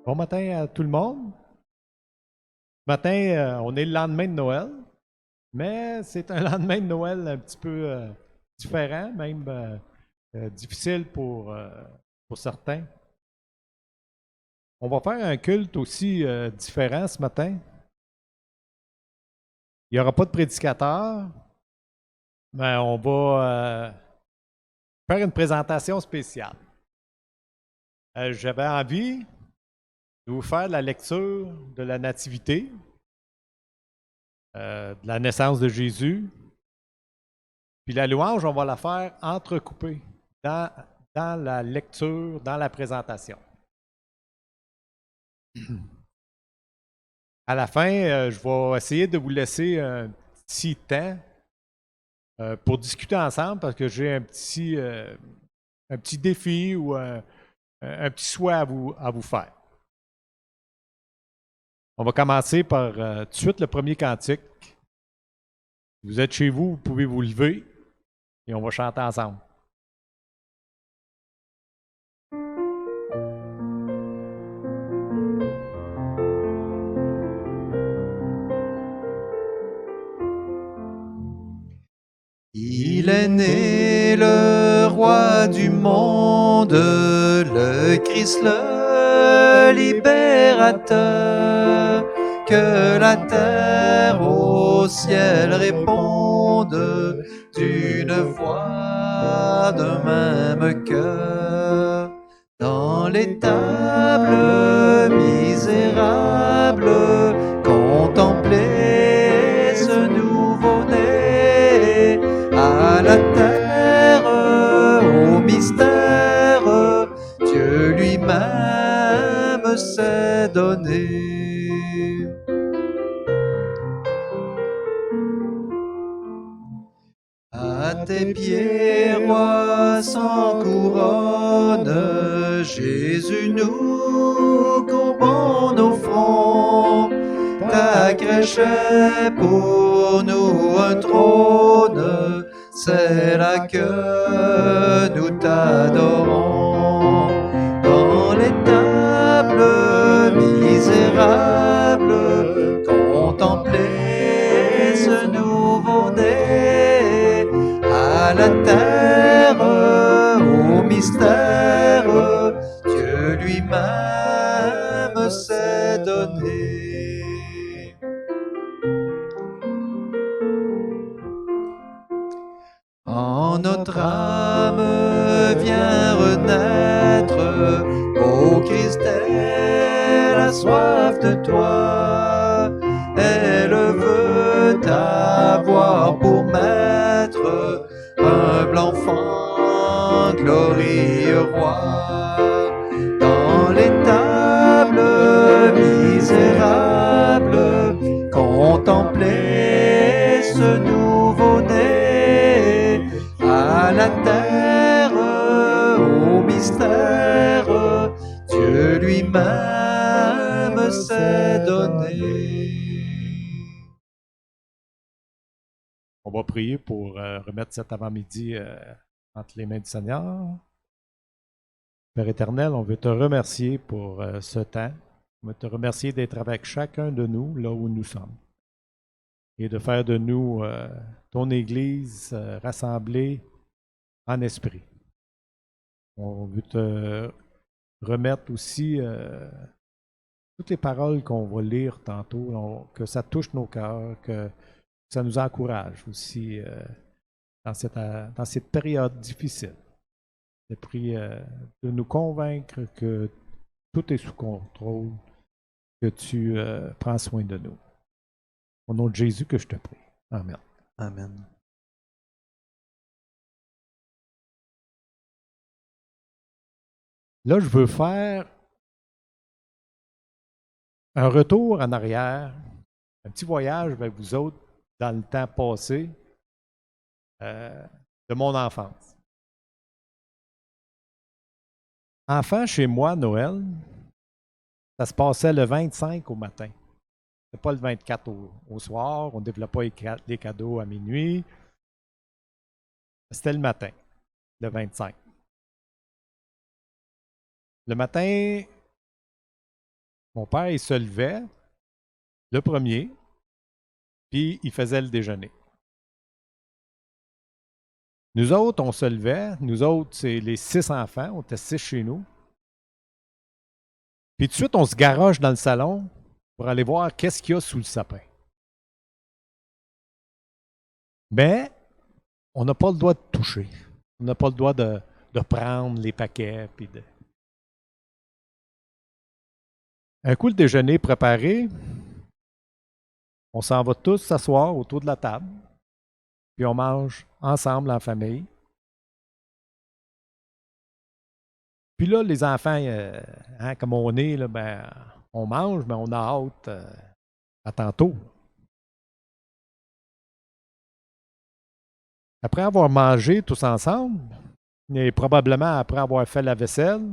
Bon matin à tout le monde. Ce matin, on est le lendemain de Noël, mais c'est un lendemain de Noël un petit peu différent, même difficile pour certains. On va faire un culte aussi différent ce matin. Il n'y aura pas de prédicateur, mais on va faire une présentation spéciale. J'avais envie de vous faire la lecture de la Nativité, de la naissance de Jésus. Puis la louange, on va la faire entrecoupée dans, dans la lecture, dans la présentation. À la fin, je vais essayer de vous laisser un petit temps pour discuter ensemble parce que j'ai un petit défi ou un petit souhait à vous faire. On va commencer par tout de suite le premier cantique. Si vous êtes chez vous, vous pouvez vous lever et on va chanter ensemble. Il est né le roi du monde, le Christ le libérateur, que la terre au ciel réponde d'une voix d'un même cœur. Dans les tables misérables, contemplez ce nouveau-né. À la terre, au mystère, Dieu lui-même s'est donné. À tes pieds, roi sans couronne, Jésus, nous courbons nos fronts. Ta crèche est pour nous un trône, c'est là que nous t'adorons. Dans les tables misérables, contemplez ce nouveau-né. À la terre, au mystère, Dieu lui-même s'est donné. En notre âme vient renaître, ô Christ, elle a soif de toi. Elle veut t'avoir pour maître, humble enfant, glorieux roi. Dans les tables misérables, contemplez ce nouveau-né. À la terre, au mystère, Dieu lui-même s'est donné. On va prier pour remettre cet avant-midi entre les mains du Seigneur. Père éternel, on veut te remercier pour ce temps. On veut te remercier d'être avec chacun de nous là où nous sommes et de faire de nous ton Église rassemblée en esprit. On veut te remettre aussi toutes les paroles qu'on va lire tantôt, que ça touche nos cœurs, que ça nous encourage aussi dans cette période difficile. Je prie de nous convaincre que tout est sous contrôle, que tu prends soin de nous. Au nom de Jésus que je te prie. Amen. Amen. Là, je veux faire un retour en arrière, un petit voyage avec vous autres dans le temps passé de mon enfance. Enfant, chez moi, Noël, ça se passait le 25 au matin. C'était pas le 24 au soir. On ne développait pas des cadeaux à minuit. C'était le matin, le 25. Le matin, Mon père, il se levait le premier, puis il faisait le déjeuner. Nous autres, on se levait. Nous autres, c'est les 6 enfants. On était 6 chez nous. Puis tout de suite, on se garoche dans le salon pour aller voir qu'est-ce qu'il y a sous le sapin. Mais on n'a pas le droit de toucher. On n'a pas le droit de prendre les paquets. Puis de... Un coup, le déjeuner préparé, on s'en va tous s'asseoir autour de la table. Puis on mange ensemble en famille. Puis là, les enfants, comme on est, là, ben, on mange, mais on a hâte à tantôt. Après avoir mangé tous ensemble, et probablement après avoir fait la vaisselle,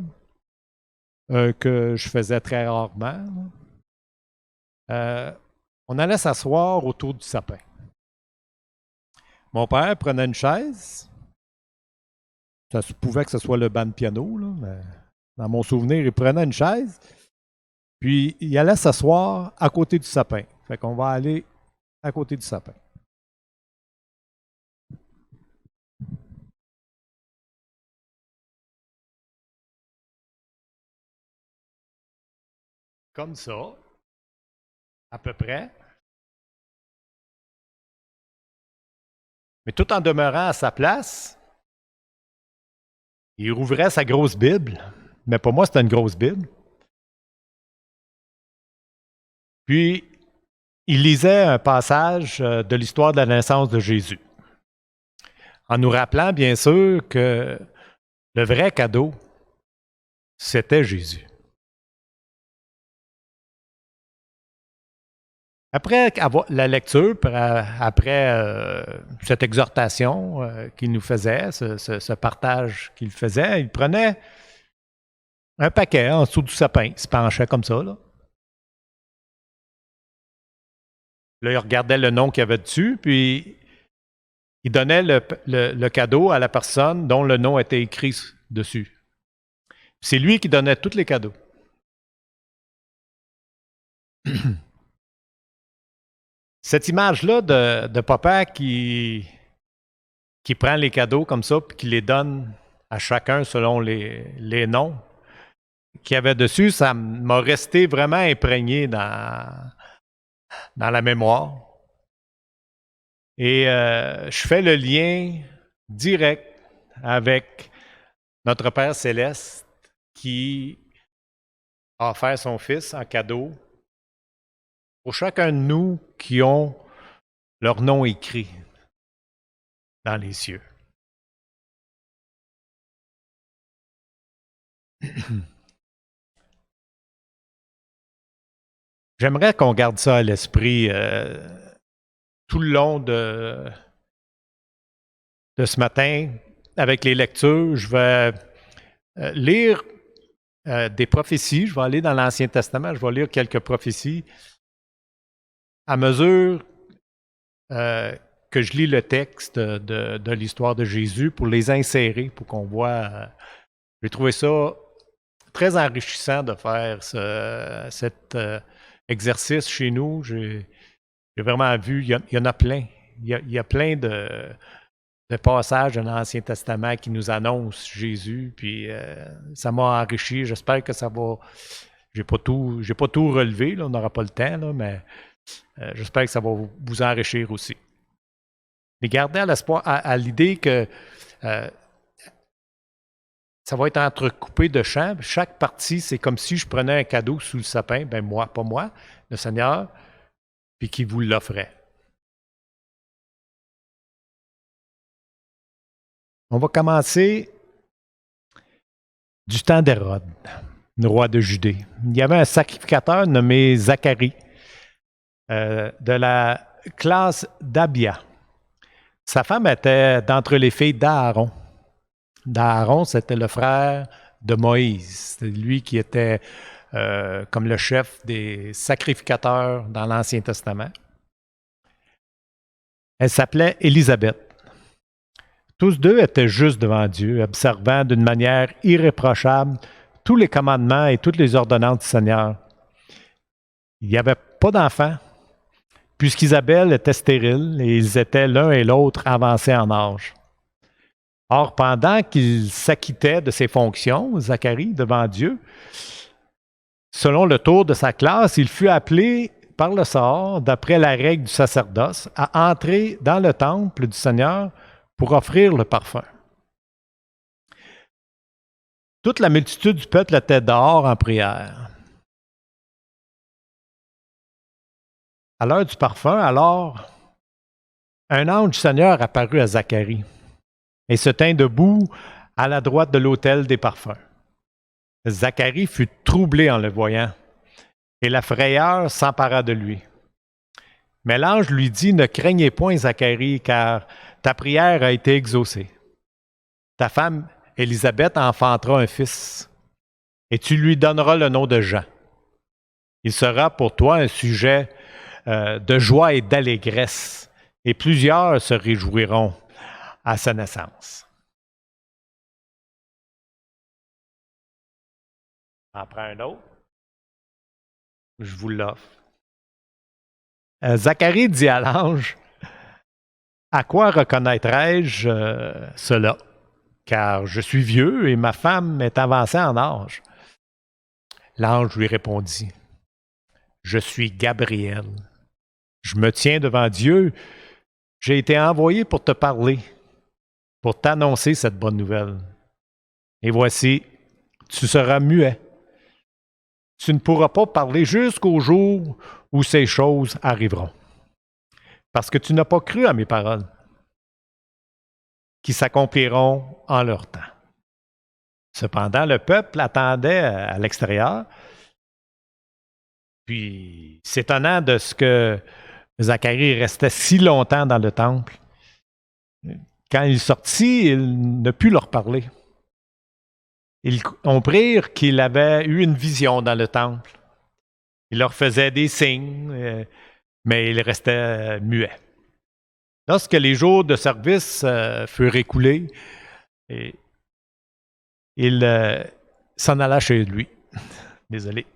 que je faisais très rarement, on allait s'asseoir autour du sapin. Mon père prenait une chaise. Ça se pouvait que ce soit le banc de piano, là, mais dans mon souvenir, il prenait une chaise, puis il allait s'asseoir à côté du sapin. Fait qu'on va aller à côté du sapin. Comme ça, à peu près. Mais tout en demeurant à sa place, il rouvrait sa grosse Bible. Mais pour moi, c'était une grosse Bible. Puis, il lisait un passage de l'histoire de la naissance de Jésus. En nous rappelant, bien sûr, que le vrai cadeau, c'était Jésus. Après la lecture, après cette exhortation qu'il nous faisait, ce partage qu'il faisait, il prenait un paquet en dessous du sapin, il se penchait comme ça. Là, il regardait le nom qu'il y avait dessus, puis il donnait le cadeau à la personne dont le nom était écrit dessus. C'est lui qui donnait tous les cadeaux. Cette image-là de papa qui prend les cadeaux comme ça puis qui les donne à chacun selon les noms qu'il y avait dessus, ça m'a resté vraiment imprégné dans la mémoire. Et je fais le lien direct avec notre Père Céleste qui a offert son Fils en cadeau pour chacun de nous qui ont leur nom écrit dans les cieux. J'aimerais qu'on garde ça à l'esprit tout le long de ce matin. Avec les lectures, je vais lire des prophéties. Je vais aller dans l'Ancien Testament, je vais lire quelques prophéties. À mesure que je lis le texte de l'histoire de Jésus pour les insérer, pour qu'on voit. J'ai trouvé ça très enrichissant de faire cet exercice chez nous. J'ai vraiment vu, il y en a plein. Il y a plein de passages dans l'Ancien Testament qui nous annoncent Jésus, puis ça m'a enrichi. J'espère que ça va. J'ai pas tout relevé, là, on n'aura pas le temps, là, mais j'espère que ça va vous enrichir aussi. Mais gardez à l'espoir, à l'idée que ça va être entrecoupé de chants. Chaque partie, c'est comme si je prenais un cadeau sous le sapin, ben moi, pas moi, le Seigneur, puis qui vous l'offrait. On va commencer du temps d'Hérode, le roi de Judée. Il y avait un sacrificateur nommé Zacharie, de la classe d'Abia. Sa femme était d'entre les filles d'Aaron. D'Aaron, c'était le frère de Moïse. C'est lui qui était comme le chef des sacrificateurs dans l'Ancien Testament. Elle s'appelait Élisabeth. Tous deux étaient justes devant Dieu, observant d'une manière irréprochable tous les commandements et toutes les ordonnances du Seigneur. Il n'y avait pas d'enfant, puisqu'Isabelle était stérile et ils étaient l'un et l'autre avancés en âge. Or, pendant qu'il s'acquittait de ses fonctions, Zacharie, devant Dieu, selon le tour de sa classe, il fut appelé par le sort, d'après la règle du sacerdoce, à entrer dans le temple du Seigneur pour offrir le parfum. Toute la multitude du peuple était dehors en prière. À l'heure du parfum, alors, un ange du Seigneur apparut à Zacharie et se tint debout à la droite de l'autel des parfums. Zacharie fut troublé en le voyant, et la frayeur s'empara de lui. Mais l'ange lui dit, « Ne craignez point, Zacharie, car ta prière a été exaucée. Ta femme Élisabeth enfantera un fils, et tu lui donneras le nom de Jean. Il sera pour toi un sujet de joie et d'allégresse, et plusieurs se réjouiront à sa naissance. » J'en prends un autre. Je vous l'offre. Zacharie dit à l'ange, « À quoi reconnaîtrai-je cela? Car je suis vieux et ma femme est avancée en âge. » L'ange lui répondit, « Je suis Gabriel. Je me tiens devant Dieu. J'ai été envoyé pour te parler, pour t'annoncer cette bonne nouvelle. Et voici, tu seras muet. Tu ne pourras pas parler jusqu'au jour où ces choses arriveront. Parce que tu n'as pas cru à mes paroles, qui s'accompliront en leur temps. » Cependant, le peuple attendait à l'extérieur. Puis, s'étonnant de ce que Zacharie restait si longtemps dans le temple, quand il sortit, il ne put leur parler. Ils comprirent qu'il avait eu une vision dans le temple. Il leur faisait des signes, mais il restait muet. Lorsque les jours de service furent écoulés, il s'en alla chez lui. Désolé.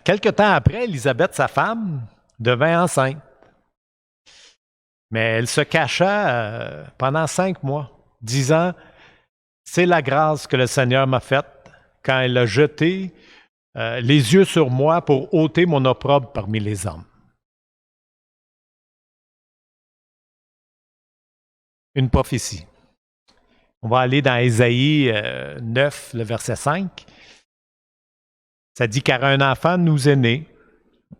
Quelque temps après, Élisabeth, sa femme, devint enceinte. Mais elle se cacha pendant 5 mois, disant, « C'est la grâce que le Seigneur m'a faite quand il a jeté les yeux sur moi pour ôter mon opprobre parmi les hommes. » Une prophétie. On va aller dans Ésaïe 9, le verset 5. Ça dit, « Car un enfant nous est né,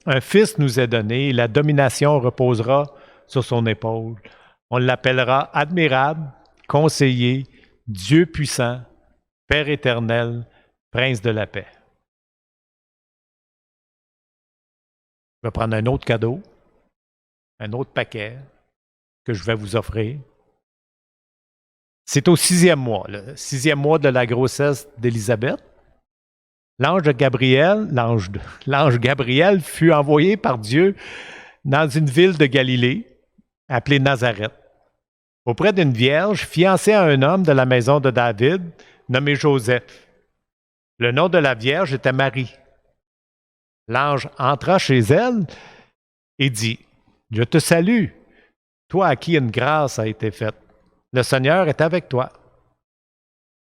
un fils nous est donné, et la domination reposera sur son épaule. On l'appellera admirable, conseiller, Dieu puissant, Père éternel, Prince de la paix. » Je vais prendre un autre cadeau, un autre paquet que je vais vous offrir. C'est au 6e mois, le 6e mois de la grossesse d'Élisabeth. L'ange Gabriel fut envoyé par Dieu dans une ville de Galilée, appelée Nazareth, auprès d'une vierge fiancée à un homme de la maison de David, nommé Joseph. Le nom de la vierge était Marie. L'ange entra chez elle et dit, « Je te salue, toi à qui une grâce a été faite. Le Seigneur est avec toi. »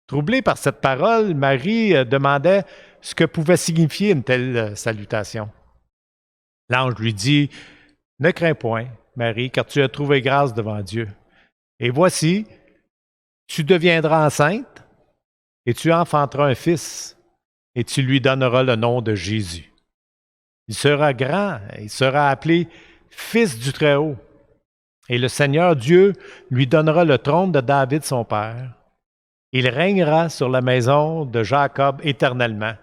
Troublée par cette parole, Marie demandait ce que pouvait signifier une telle salutation. L'ange lui dit, « Ne crains point, Marie, car tu as trouvé grâce devant Dieu. Et voici, tu deviendras enceinte et tu enfanteras un fils et tu lui donneras le nom de Jésus. Il sera grand, il sera appelé Fils du Très-Haut. Et le Seigneur Dieu lui donnera le trône de David son père. Il régnera sur la maison de Jacob éternellement,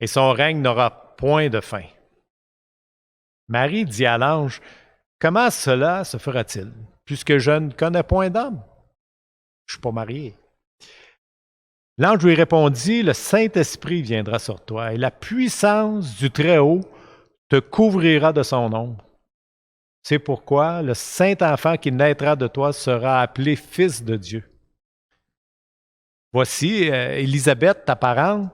et son règne n'aura point de fin. » Marie dit à l'ange, « Comment cela se fera-t-il, puisque je ne connais point d'homme? Je ne suis pas mariée. » L'ange lui répondit, « Le Saint-Esprit viendra sur toi, et la puissance du Très-Haut te couvrira de son ombre. C'est pourquoi le Saint-Enfant qui naîtra de toi sera appelé Fils de Dieu. Voici, Élisabeth, ta parente,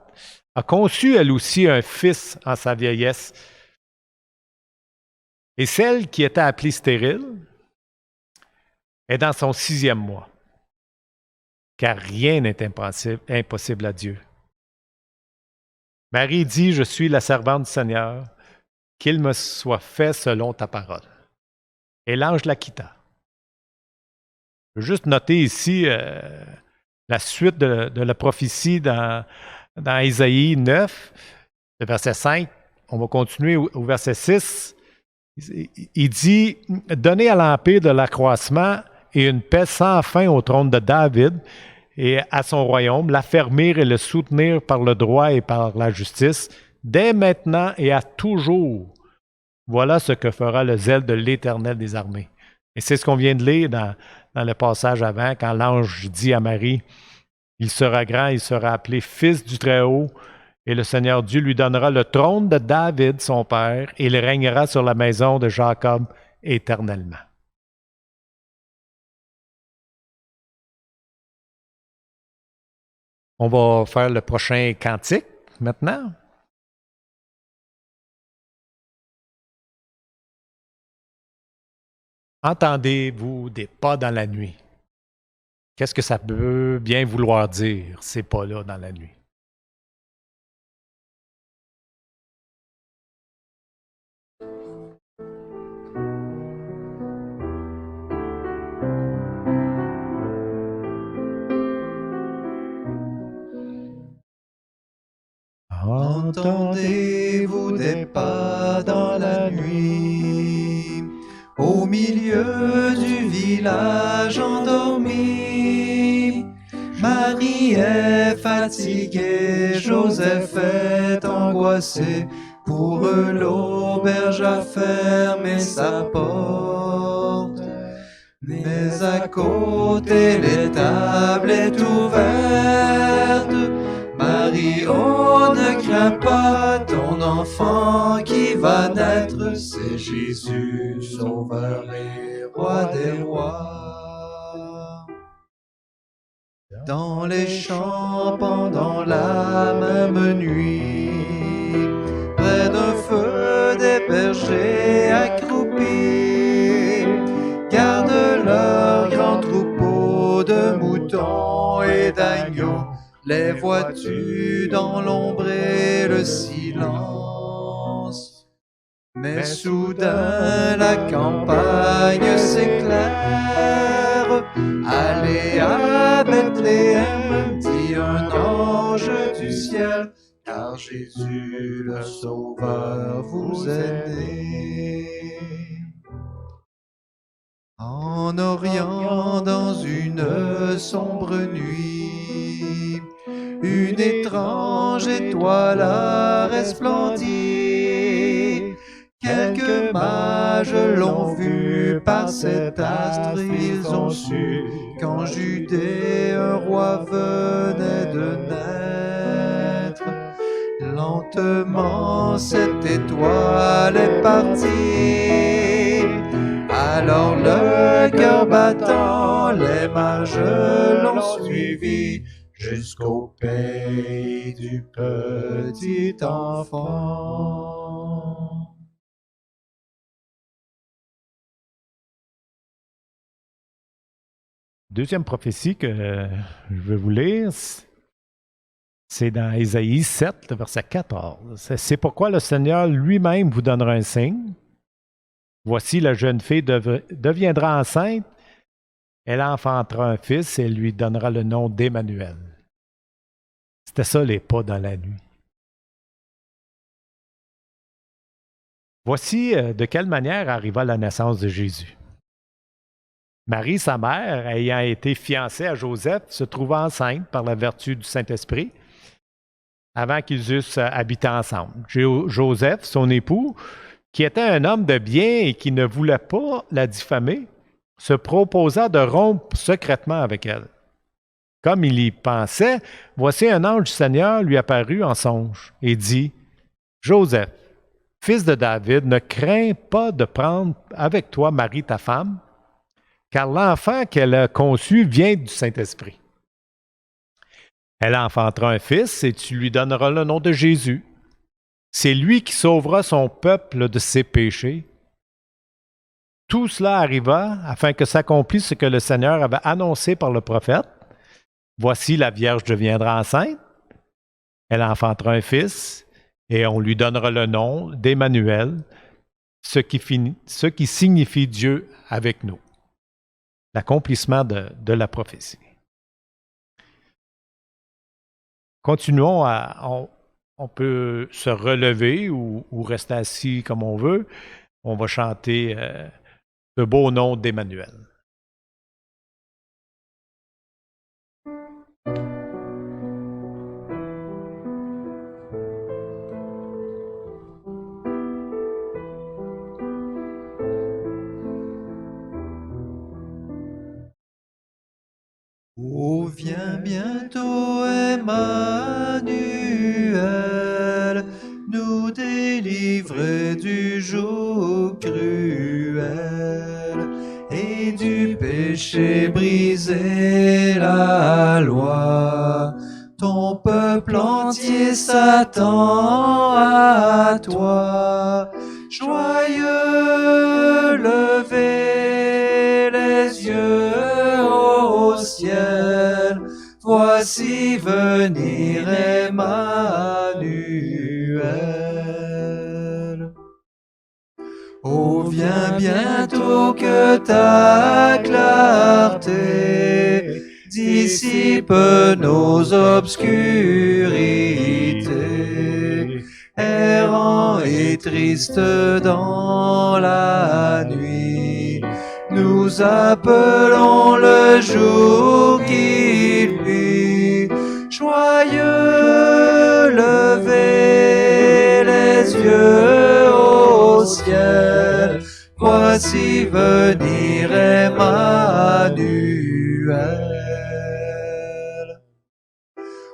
a conçu elle aussi un fils en sa vieillesse. Et celle qui était appelée stérile est dans son 6e mois, car rien n'est impossible à Dieu. Marie dit, je suis la servante du Seigneur, qu'il me soit fait selon ta parole. Et l'ange la quitta. Je veux juste noter ici la suite de la prophétie dans Ésaïe 9, le verset 5. On va continuer au verset 6. Il dit, donnez à l'empire de l'accroissement et une paix sans fin au trône de David et à son royaume, l'affermir et le soutenir par le droit et par la justice, dès maintenant et à toujours. Voilà ce que fera le zèle de l'Éternel des armées. Et c'est ce qu'on vient de lire dans le passage avant, quand l'ange dit à Marie, il sera grand, il sera appelé Fils du Très-Haut, et le Seigneur Dieu lui donnera le trône de David, son père, et il régnera sur la maison de Jacob éternellement. On va faire le prochain cantique maintenant. Entendez-vous des pas dans la nuit? Qu'est-ce que ça peut bien vouloir dire, ces pas-là dans la nuit? Entendez-vous des pas dans la nuit, au milieu du village endormi? Marie est fatiguée, Joseph est angoissé, pour eux l'auberge a fermé sa porte. Mais à côté l'étable est ouverte. Marie, oh ne crains pas, ton enfant qui va naître, c'est Jésus, sauveur et roi des rois. Dans les champs pendant la même nuit, près d'un feu des bergers accroupis, gardent leur grand troupeau de moutons et d'agneaux. Les vois-tu dans l'ombre et le silence? Mais soudain la campagne s'éclaire. Allez à Bethléem, dit un ange du ciel, car Jésus le Sauveur vous est né. En Orient, dans une sombre nuit, une étrange étoile a resplendi. Quelques mages l'ont vu par cet astre, ils ont su qu'en Judée un roi venait de naître. Lentement cette étoile est partie, alors le cœur battant, les mages l'ont suivi jusqu'au pays du petit enfant. Deuxième prophétie que je vais vous lire, c'est dans Ésaïe 7, le verset 14. C'est pourquoi le Seigneur lui-même vous donnera un signe. Voici, la jeune fille deviendra enceinte, elle enfantera un fils et elle lui donnera le nom d'Emmanuel. C'était ça les pas dans la nuit. Voici de quelle manière arriva la naissance de Jésus. Marie, sa mère, ayant été fiancée à Joseph, se trouva enceinte par la vertu du Saint-Esprit avant qu'ils eussent habité ensemble. Joseph, son époux, qui était un homme de bien et qui ne voulait pas la diffamer, se proposa de rompre secrètement avec elle. Comme il y pensait, voici un ange du Seigneur lui apparut en songe et dit, « Joseph, fils de David, ne crains pas de prendre avec toi Marie ta femme, car l'enfant qu'elle a conçu vient du Saint-Esprit. Elle enfantera un fils et tu lui donneras le nom de Jésus. C'est lui qui sauvera son peuple de ses péchés. Tout cela arriva afin que s'accomplisse ce que le Seigneur avait annoncé par le prophète. Voici, la Vierge deviendra enceinte. Elle enfantera un fils et on lui donnera le nom d'Emmanuel, ce qui signifie Dieu avec nous. L'accomplissement de la prophétie. Continuons on peut se relever ou rester assis comme on veut. On va chanter le beau nom d'Emmanuel. Oh, viens bientôt, Emmanuel, nous délivrer du joug cruel et du péché briser la loi. Ton peuple entier s'attend à toi. Joyeux, levez les yeux au ciel, voici venir Emmanuel. Oh, viens bientôt que ta clarté dissipe nos obscurités. Errant et triste dans la nuit, nous appelons le jour qui luit. Joyeux, levez les yeux au ciel, voici venir Emmanuel.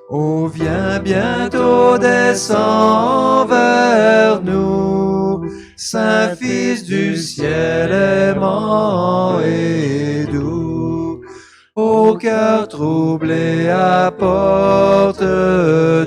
Oh, viens bientôt, descends vers nous, Saint Fils du ciel aimant et doux. Au cœur troublé, apporte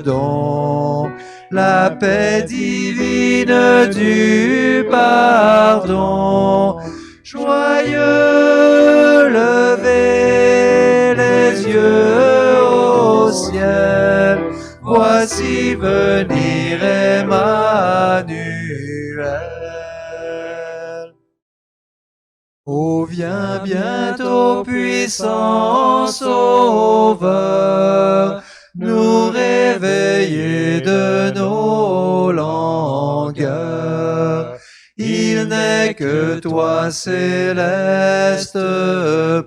donc la paix divine du pardon. Joyeux, levez les yeux au ciel, voici venir Emmanuel. Oh, viens bientôt, puissant Sauveur, nous réveiller de nos langueurs. Il n'est que toi, céleste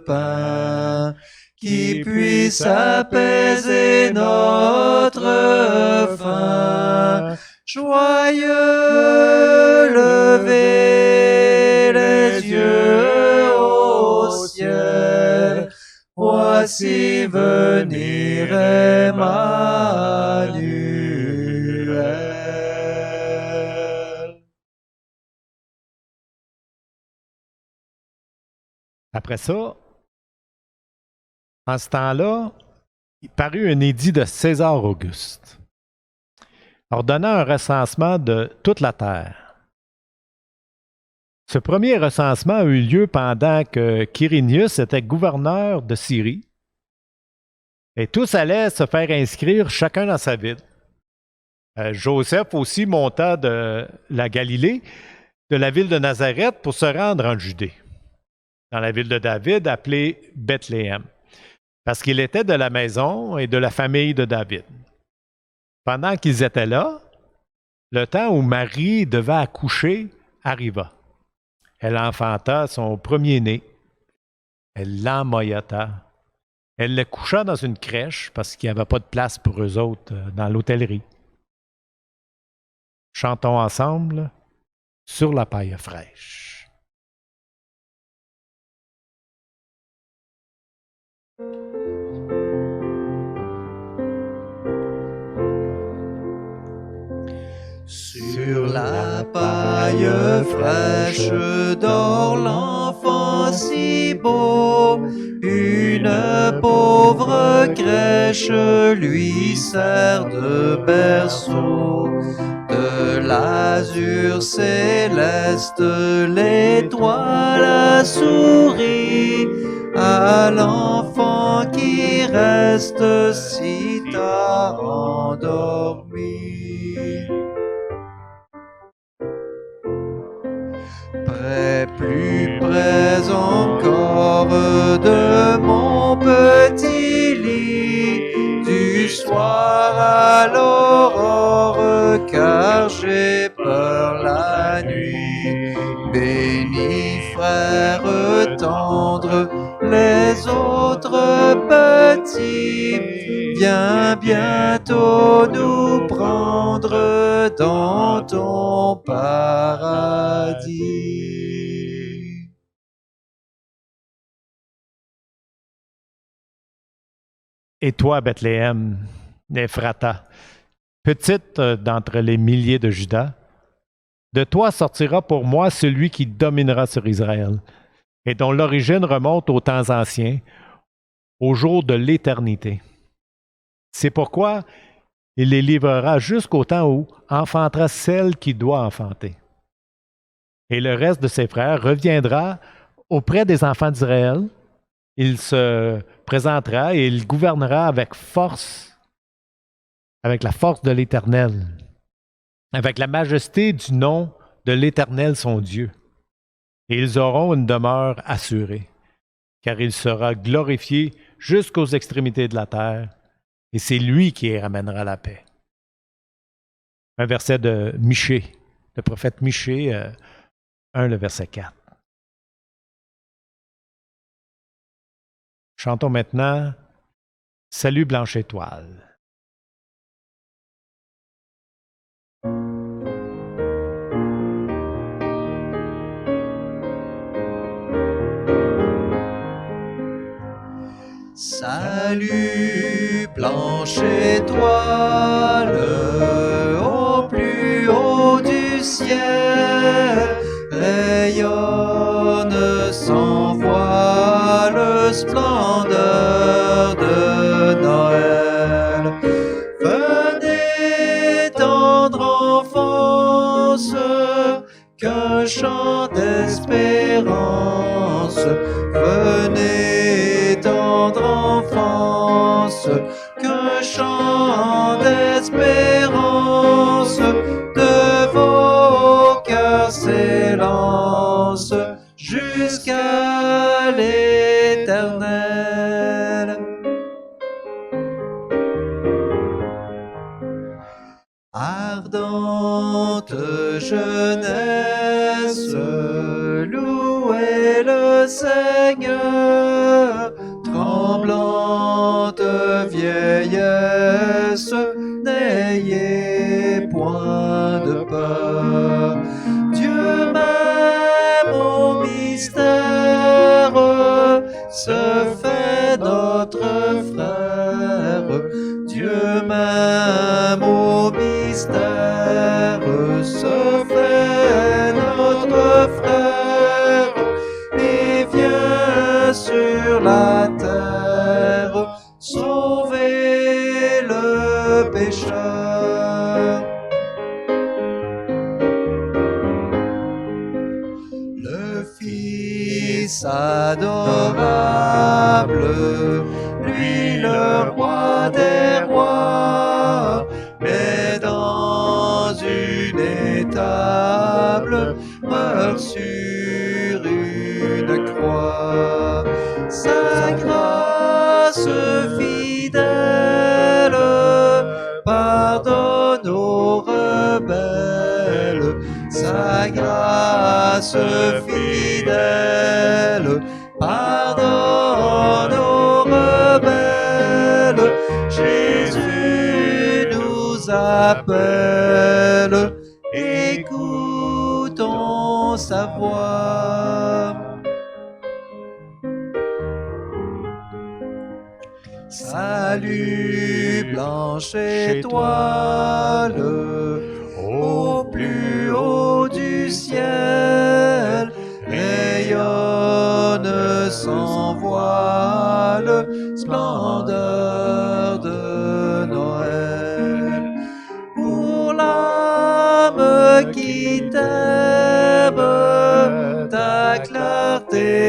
pain, qui puisse apaiser notre faim. Joyeux, levez les yeux au ciel, voici venir Emmanuel. Après ça, en ce temps-là, il parut un édit de César Auguste, ordonnant un recensement de toute la terre. Ce premier recensement a eu lieu pendant que Quirinius était gouverneur de Syrie, et tous allaient se faire inscrire chacun dans sa ville. Joseph aussi monta de la Galilée, de la ville de Nazareth, pour se rendre en Judée, dans la ville de David, appelée Bethléem, parce qu'il était de la maison et de la famille de David. Pendant qu'ils étaient là, le temps où Marie devait accoucher arriva. Elle enfanta son premier-né. Elle l'emmaillota. Elle le coucha dans une crèche parce qu'il n'y avait pas de place pour eux autres dans l'hôtellerie. Chantons ensemble sur la paille fraîche. Sur la paille fraîche dort l'enfant si beau, une pauvre crèche crèche lui sert de berceau. De l'azur céleste, l'étoile sourit à l'enfant qui reste si tard endormi. Plus près encore de mon petit lit, du soir à l'aurore, car j'ai peur la nuit. Bénis, frère tendre, les autres petits, viens bientôt nous prendre dans ton paradis. Et toi, Bethléem, Ephrata, petite d'entre les milliers de Juda, de toi sortira pour moi celui qui dominera sur Israël, et dont l'origine remonte aux temps anciens, au jour de l'éternité. C'est pourquoi il les livrera jusqu'au temps où enfantera celle qui doit enfanter. Et le reste de ses frères reviendra auprès des enfants d'Israël. Il se présentera et il gouvernera avec force, avec la force de l'Éternel, avec la majesté du nom de l'Éternel son Dieu. Et ils auront une demeure assurée, car il sera glorifié jusqu'aux extrémités de la terre, et c'est lui qui ramènera la paix. Un verset de Michée, le prophète Michée, 1, le verset 4. Chantons maintenant « Salut blanche étoile ». Salut blanche étoile, au plus haut du ciel, rayonne sans voile, splendeur de Noël. Venez tendre enfance, qu'un chant d'espérance. Venez tendre enfance, qu'un chant d'espérance de vos cœurs s'élance jusqu'à l'éternel. Ardente jeunesse, louez le Seigneur. Tremblante vieillesse, n'ayez point de peur. Dieu même au mystère se fait notre frère. Dieu même au mystère se fait notre frère et vient sur la terre sauver le pécheur. Le Fils adorable, lui le roi des rois, mais dans une étable meurt sur une croix. Sa grâce fidèle pardonne aux rebelles. Sa grâce fidèle pardonne aux rebelles. Jésus nous appelle, écoutons sa voix. Salut blanche étoile, au plus haut du ciel, rayonne sans voile, splendeur de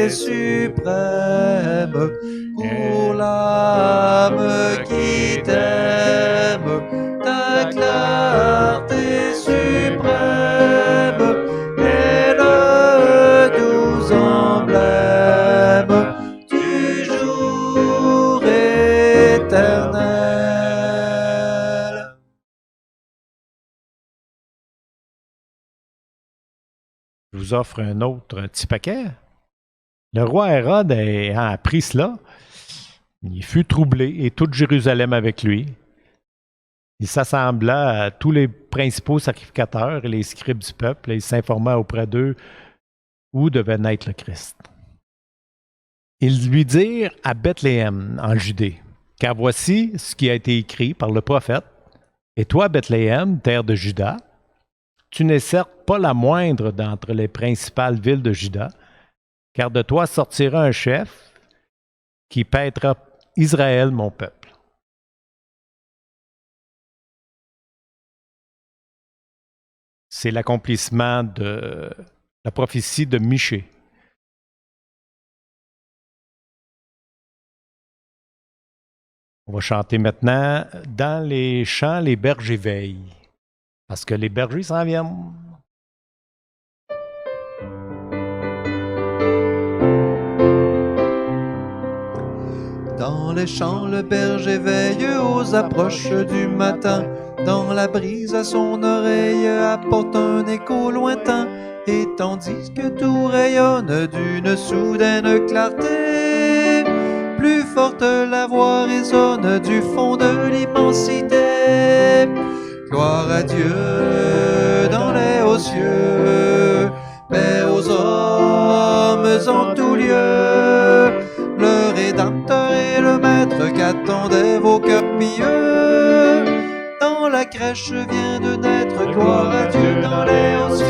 clarté suprême, pour l'âme qui t'aime, ta clarté suprême est le doux emblème du jour éternel. Je vous offre un petit paquet. Le roi Hérode a appris cela. Il fut troublé et toute Jérusalem avec lui. Il s'assembla à tous les principaux sacrificateurs et les scribes du peuple et il s'informa auprès d'eux où devait naître le Christ. Ils lui dirent à Bethléem, en Judée, car voici ce qui a été écrit par le prophète. Et toi, Bethléem, terre de Juda, tu n'es certes pas la moindre d'entre les principales villes de Juda, car de toi sortira un chef qui paîtra Israël, mon peuple. C'est l'accomplissement de la prophétie de Michée. On va chanter maintenant « Dans les champs, les bergers veillent », parce que les bergers s'en viennent. Dans les champs, le berger veille aux approches du matin. Dans la brise à son oreille apporte un écho lointain. Et tandis que tout rayonne d'une soudaine clarté, plus forte la voix résonne du fond de l'immensité. Gloire à Dieu dans les hauts cieux, paix aux hommes en tout lieu. Le Rédempteur et le Maître qu'attendaient vos cœurs pieux. Dans la crèche vient de naître, gloire à Dieu dans les hauts cieux.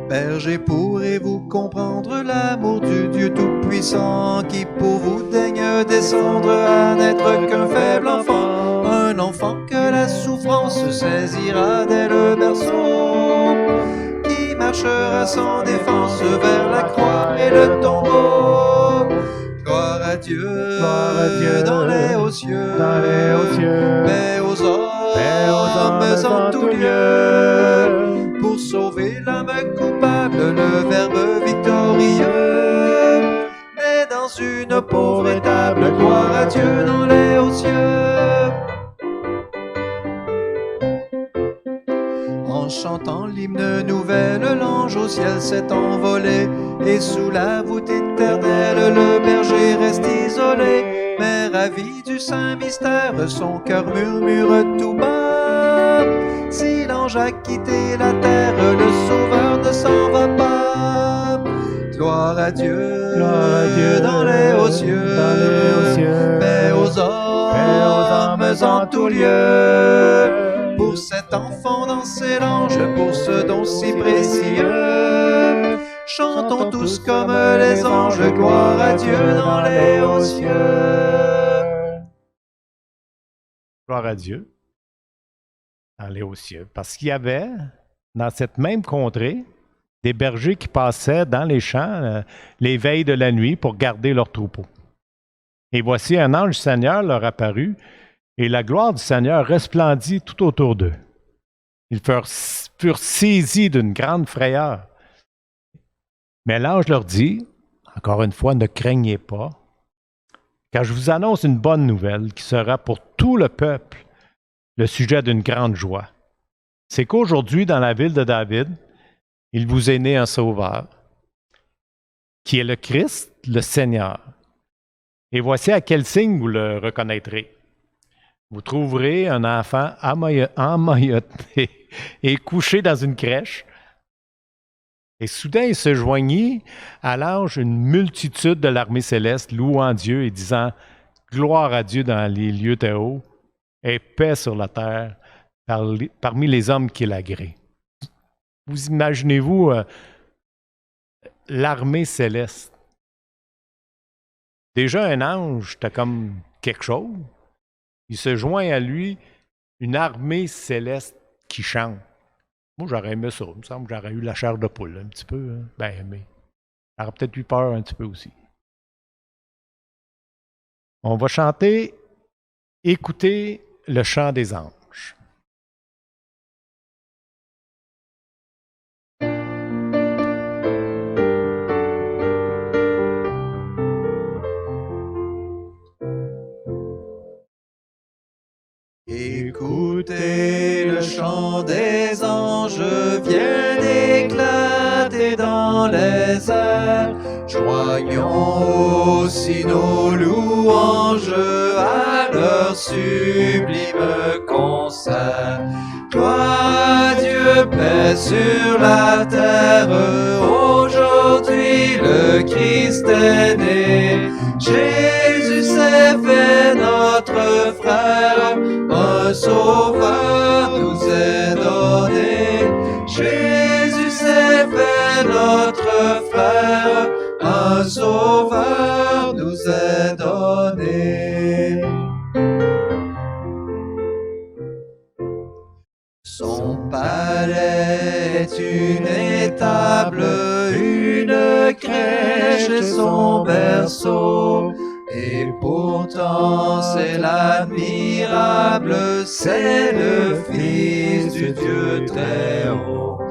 Berger, pourrez-vous comprendre l'amour du Dieu Tout-Puissant qui pour vous daigne descendre à n'être qu'un faible enfant, un enfant que la souffrance saisira dès le berceau, qui marchera sans défense vers la croix et le tombeau. Gloire à Dieu dans les hauts cieux, paix aux hommes en tout lieu, pour sauver l'âme coupable, le Verbe victorieux, né dans une pauvre étable. Gloire à Dieu dans les hauts cieux. En chantant l'hymne nouvelle, l'ange au ciel s'est envolé, et sous la voûte éternelle, le berger reste isolé. Mais ravi du saint mystère, son cœur murmure tout bas. Si l'ange a quitté la terre, le sauveur ne s'en va pas. Gloire à Dieu dans les hauts cieux, paix aux hommes en tout lieu. Pour cet enfant dans ses langes, pour ce don si précieux, chantons tous comme les anges, gloire à Dieu dans les hauts cieux. Gloire à Dieu dans les hauts cieux. Parce qu'il y avait, dans cette même contrée, des bergers qui passaient dans les champs les veilles de la nuit pour garder leurs troupeaux. Et voici un ange Seigneur leur apparut, et la gloire du Seigneur resplendit tout autour d'eux. Ils furent saisis d'une grande frayeur. Mais l'ange leur dit, encore une fois, ne craignez pas, car je vous annonce une bonne nouvelle qui sera pour tout le peuple le sujet d'une grande joie. C'est qu'aujourd'hui, dans la ville de David, il vous est né un sauveur, qui est le Christ, le Seigneur. Et voici à quel signe vous le reconnaîtrez. Vous trouverez un enfant emmailloté et couché dans une crèche. Et soudain, il se joignit à l'ange une multitude de l'armée céleste, louant Dieu et disant « Gloire à Dieu dans les lieux très hauts et paix sur la terre parmi les hommes qui l'agréent. » Vous imaginez-vous l'armée céleste? Déjà, un ange, t'as comme quelque chose. Il se joint à lui une armée céleste qui chante. Moi, j'aurais aimé ça. Il me semble que j'aurais eu la chair de poule un petit peu. Hein. Ben, mais j'aurais peut-être eu peur un petit peu aussi. On va chanter Écoutez le chant des anges. Écoutez le chant des anges, viennent éclater dans les airs. Joignons aussi nos louanges à leur sublime concert. Gloire à Dieu, paix sur la terre, aujourd'hui le Christ est né. Jésus s'est fait notre frère, un sauveur nous est donné. Jésus s'est fait notre frère, un sauveur nous est donné. Son palais est une étable, une crèche et son berceau. Et pourtant c'est l'admirable, c'est le Fils du Dieu très haut.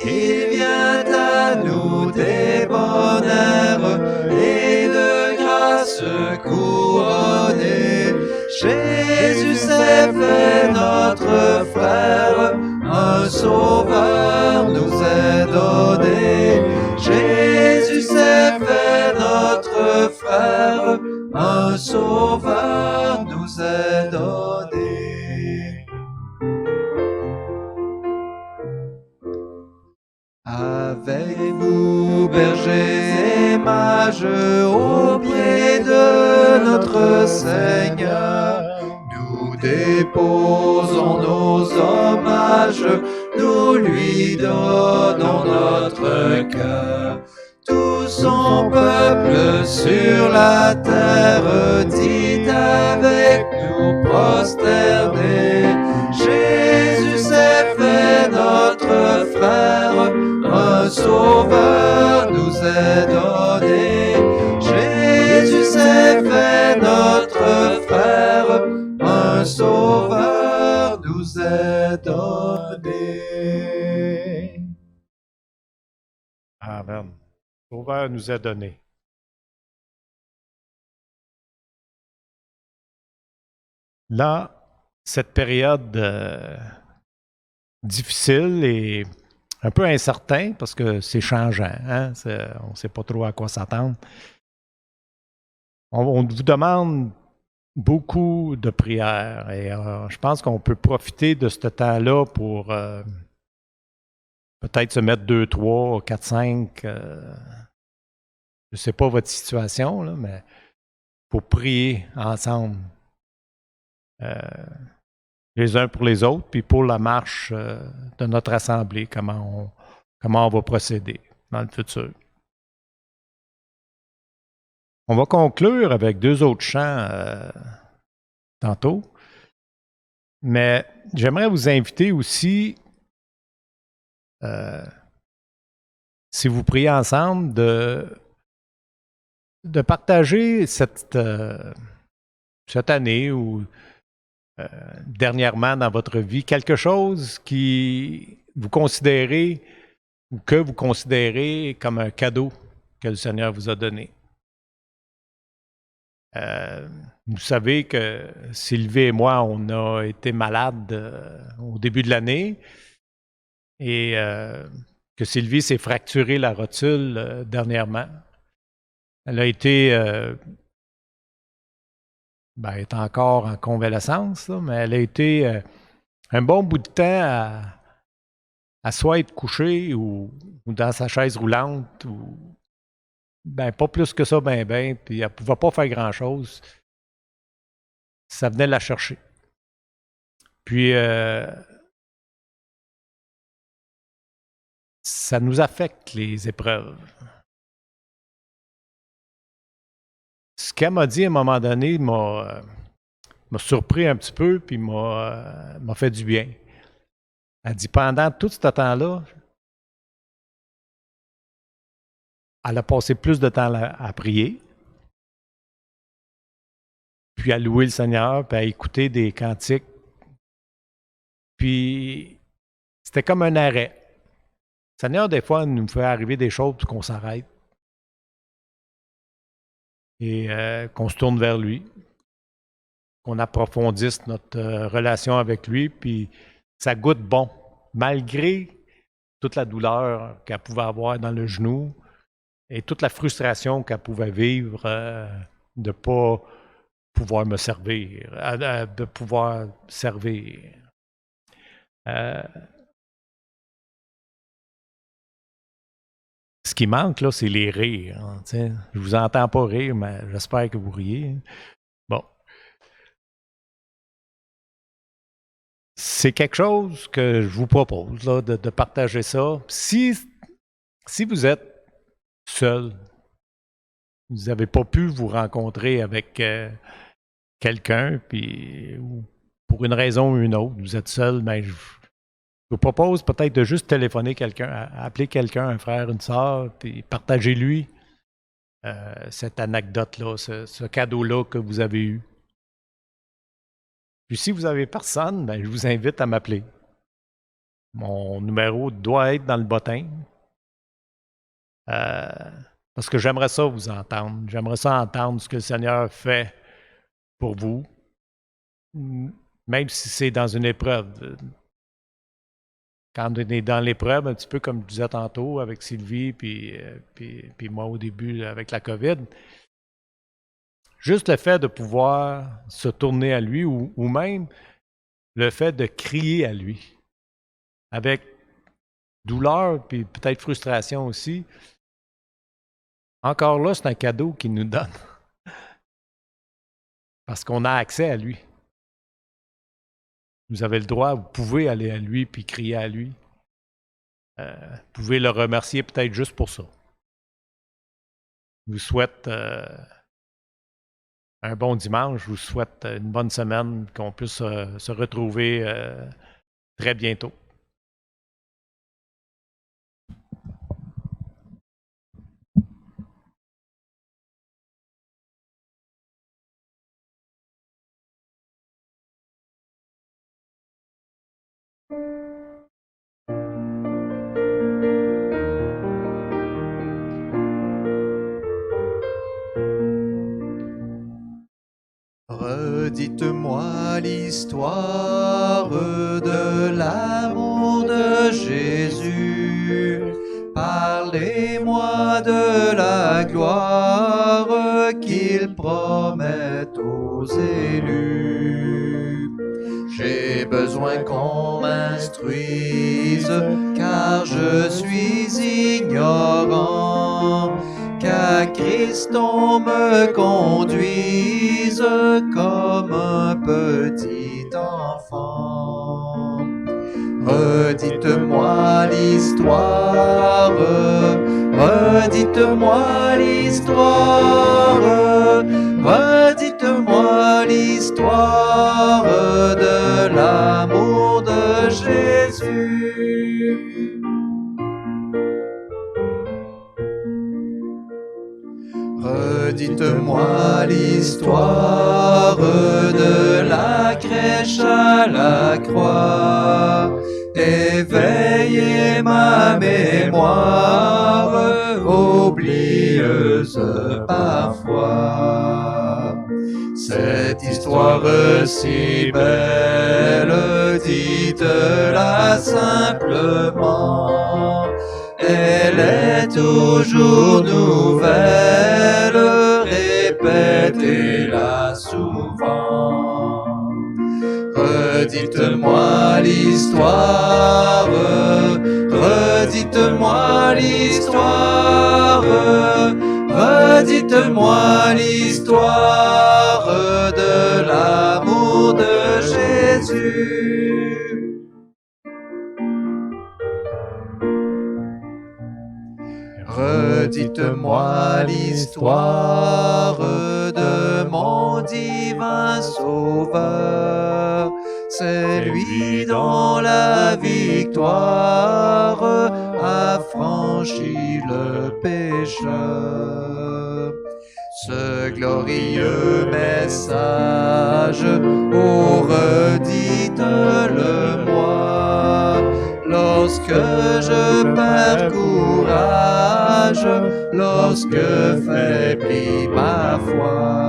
Il vient à nous des bonheurs et de grâce couronné. Jésus s'est fait notre frère, un sauveur nous est donné. Jésus s'est fait notre frère, un sauveur nous est donné. Avec vous, bergers et mages, au pied de notre Seigneur, nous déposons nos hommages, nous lui donnons notre cœur. Tout son peuple sur la terre dit avec nous prosterné. Jésus s'est fait notre frère, un sauveur nous est donné. Jésus s'est fait notre frère, un sauveur nous est donné. Amen. Sauveur nous a donné. Là, cette période difficile et un peu incertain parce que c'est changeant. Hein? On ne sait pas trop à quoi s'attendre. On vous demande beaucoup de prières et je pense qu'on peut profiter de ce temps-là pour peut-être se mettre 2, 3, 4, 5. Je ne sais pas votre situation, là, mais pour prier ensemble. Les uns pour les autres, puis pour la marche de notre assemblée, comment on va procéder dans le futur. On va conclure avec 2 autres chants tantôt, mais j'aimerais vous inviter aussi, si vous priez ensemble, de partager cette année ou dernièrement dans votre vie, quelque chose qui vous considérez ou que vous considérez comme un cadeau que le Seigneur vous a donné. Vous savez que Sylvie et moi, on a été malades au début de l'année et que Sylvie s'est fracturé la rotule dernièrement. Elle a été est encore en convalescence, là, mais elle a été un bon bout de temps à soit être couchée ou dans sa chaise roulante, ou pas plus que ça, puis elle ne pouvait pas faire grand-chose. Ça venait la chercher. Puis, ça nous affecte, les épreuves. Ce qu'elle m'a dit à un moment donné m'a surpris un petit peu, puis m'a fait du bien. Elle dit, pendant tout ce temps-là, elle a passé plus de temps à prier, puis à louer le Seigneur, puis à écouter des cantiques. Puis c'était comme un arrêt. Le Seigneur, des fois, nous fait arriver des choses puis qu'on s'arrête. Et qu'on se tourne vers lui. Qu'on approfondisse notre relation avec lui, puis ça goûte bon. Malgré toute la douleur qu'elle pouvait avoir dans le genou et toute la frustration qu'elle pouvait vivre de ne pas pouvoir me servir, de pouvoir servir. Ce qui manque, là, c'est les rires. Hein, je vous entends pas rire, mais j'espère que vous riez. Bon. C'est quelque chose que je vous propose, là, de partager ça. Si vous êtes seul, vous n'avez pas pu vous rencontrer avec quelqu'un, puis pour une raison ou une autre, vous êtes seul, mais je vous propose peut-être de juste téléphoner quelqu'un, appeler quelqu'un, un frère, une sœur, puis partagez-lui cette anecdote-là, ce cadeau-là que vous avez eu. Puis si vous n'avez personne, ben, je vous invite à m'appeler. Mon numéro doit être dans le bottin. Parce que j'aimerais ça vous entendre. J'aimerais ça entendre ce que le Seigneur fait pour vous, même si c'est dans une épreuve. Quand on est dans l'épreuve, un petit peu comme je disais tantôt avec Sylvie, puis moi au début avec la COVID, juste le fait de pouvoir se tourner à lui ou même le fait de crier à lui avec douleur puis peut-être frustration aussi, encore là, c'est un cadeau qu'il nous donne parce qu'on a accès à lui. Vous avez le droit, vous pouvez aller à lui puis crier à lui. Vous pouvez le remercier peut-être juste pour ça. Je vous souhaite un bon dimanche. Je vous souhaite une bonne semaine, qu'on puisse se retrouver très bientôt. Redites-moi l'histoire de l'amour de Jésus. Parlez-moi de la gloire qu'il promet aux élus. J'ai besoin qu'on m'instruise, car je suis ignorant. Qu'à Christ on me conduise comme un petit enfant. Redites-moi l'histoire, redites-moi l'histoire, redites-moi l'histoire de l'amour de Jésus. Redites-moi l'histoire de la crèche à la croix. Éveillez ma mémoire, oublieuse parfois. Cette histoire si belle, dites-la simplement. Elle est toujours nouvelle, répétez-la souvent. Redites-moi l'histoire, redites-moi l'histoire, redites-moi l'histoire de l'amour de Jésus. Redites-moi l'histoire de mon divin Sauveur. C'est lui dont la victoire a franchi le pécheur. Ce glorieux message, ô redites-le-moi, lorsque je perds courage, lorsque faiblit ma foi.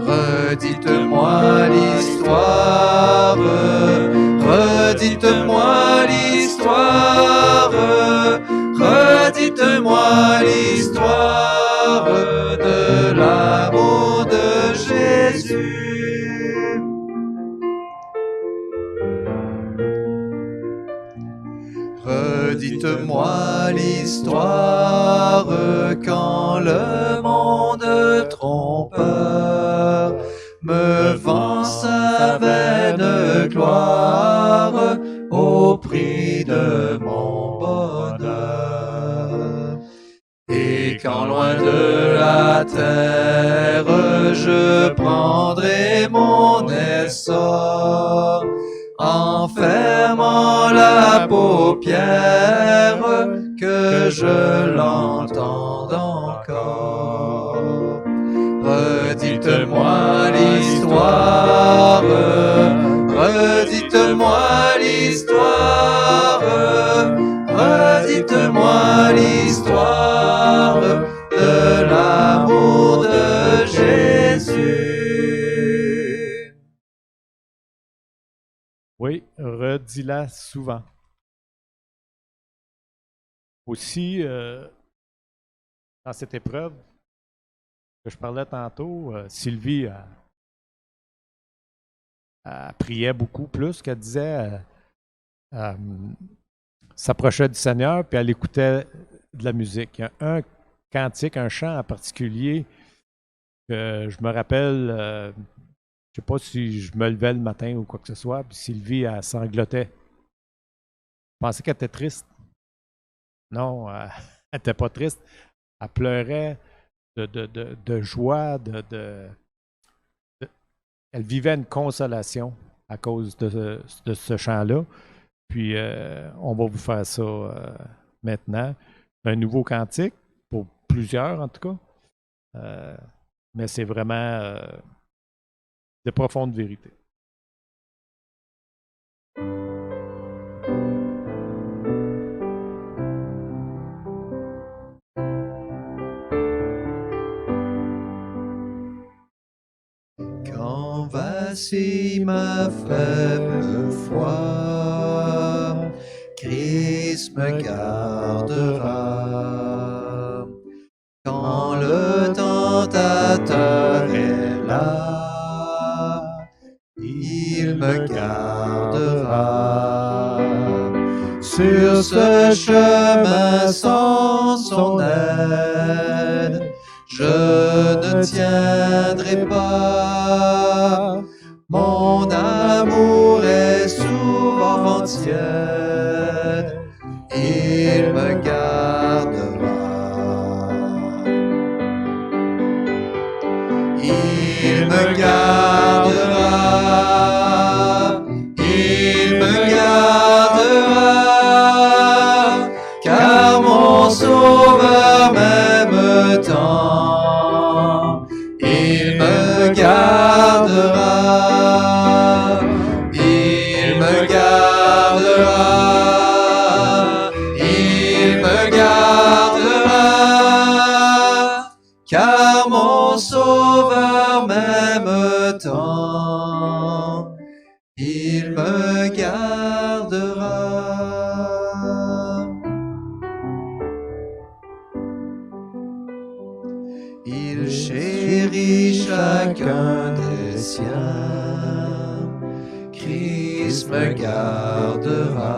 Redites-moi l'histoire, redites-moi l'histoire, redites-moi l'histoire de l'amour de Jésus. Redites-moi l'histoire quand le monde trompeur me vend sa vaine gloire au prix de mon bonheur. Et quand loin de la terre je prendrai mon essor, en fermant la paupière, que je l'entende encore. Redites-moi l'histoire, redites-moi l'histoire, redites-moi l'histoire de l'amour de Jésus. Oui, redis-la souvent. Aussi, dans cette épreuve que je parlais tantôt, Sylvie elle priait beaucoup plus qu'elle disait. S'approchait du Seigneur, puis elle écoutait de la musique. Il y a un cantique, un chant en particulier que je me rappelle, je ne sais pas si je me levais le matin ou quoi que ce soit, puis Sylvie, elle sanglotait. Je pensais qu'elle était triste. Non, elle n'était pas triste. Elle pleurait de joie, elle vivait une consolation à cause de ce chant-là. Puis, on va vous faire ça maintenant. Un nouveau cantique, pour plusieurs en tout cas. Mais c'est vraiment de profonde vérité. Quand vacille ma faible foi, Christ me gardera. Quand le tentateur est là, il me gardera. Sur ce chemin sans son aide, je ne tiendrai pas. Mon amour est souvent tiède, il me gardera. Il me gardera, il me gardera, car mon Sauveur m'aime tant. Il me gardera, il me gardera, il me gardera, car mon Sauveur m'aime tant. Il me gardera. Il chérit chacun des siens, Christ me gardera.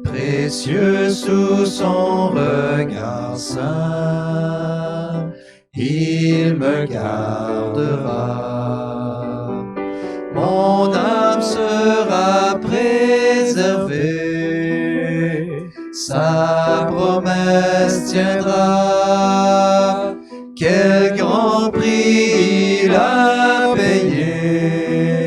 Précieux sous son regard saint, il me gardera. Mon âme sera préservée, sa promesse tiendra. Quel grand prix il a payé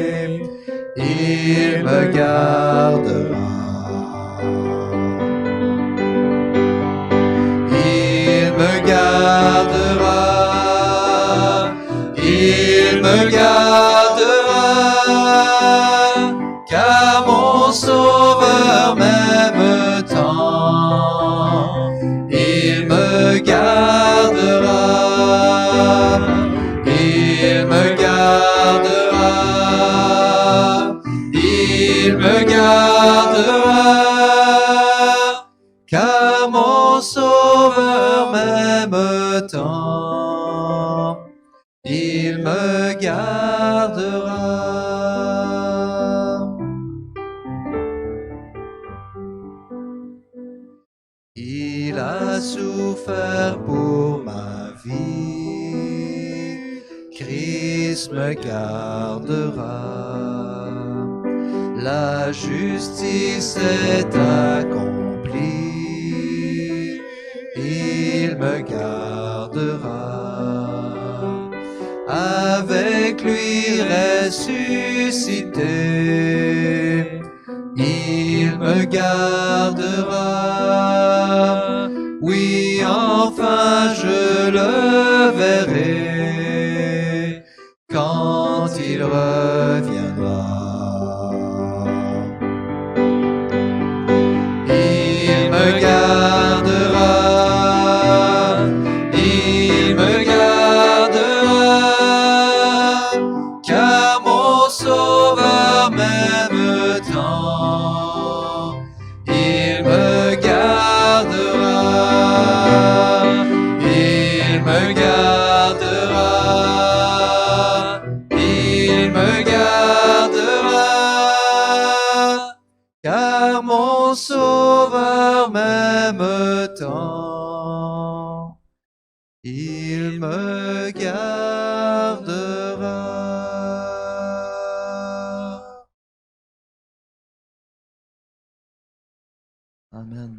tend, il me gardera. Il a souffert pour ma vie, Christ me gardera. La justice est accomplie, il me gardera. Avec lui ressuscité, il me gardera. Oui, enfin je le verrai quand il reviendra. Il me gardera, il me gardera, car mon Sauveur m'aime tant. Il me gardera, il me gardera, il me gardera, car mon Sauveur m'aime tant. Il me gardera. Amen.